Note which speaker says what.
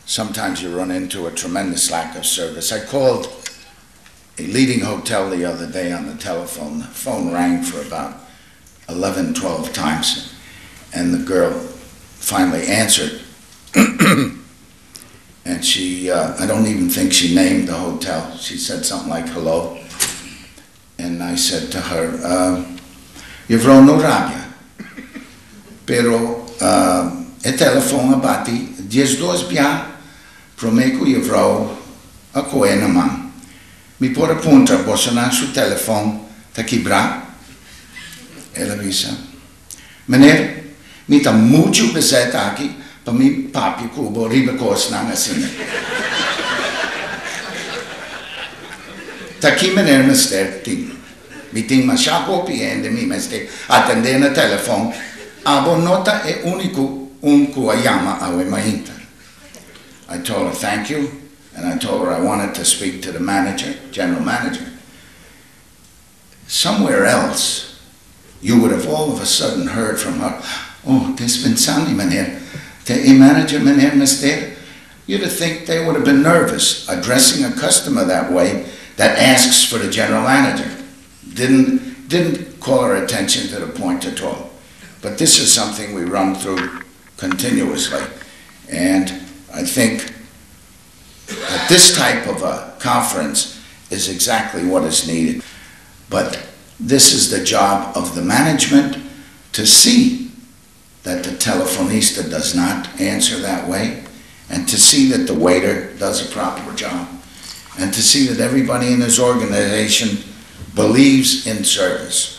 Speaker 1: sometimes you run into a tremendous lack of service. I called a leading hotel the other day on the telephone. The phone rang for about 11, 12 times, and the girl finally answered. And she, I don't even think she named the hotel. She said something like, hello. And I said to her, "Io non rabbia, pero e telefono abati 10 bia, prometo io a skohe naman. Mi pode punta bosanan su telefono ta kibra." Ela disse, "Meneer, mi tá muito peseta aqui para mi papi cubo riba cos nang assim." Taki meneer mister ting. Mi ting mashapo piende mi mister atende na telefono. Abo nota e unico un kuayama awe mahinta. I told her thank you, and I told her I wanted to speak to the manager, general manager. Somewhere else, you would have all of a sudden heard from her, "Oh, dispensani meneer, the manager meneer mister." You'd have think they would have been nervous addressing a customer that way that asks for the general manager. Didn't call her attention to the point at all. But this is something we run through continuously. And I think that this type of a conference is exactly what is needed. But this is the job of the management to see that the telefonista does not answer that way, and to see that the waiter does a proper job, and to see that everybody in this organization believes in service.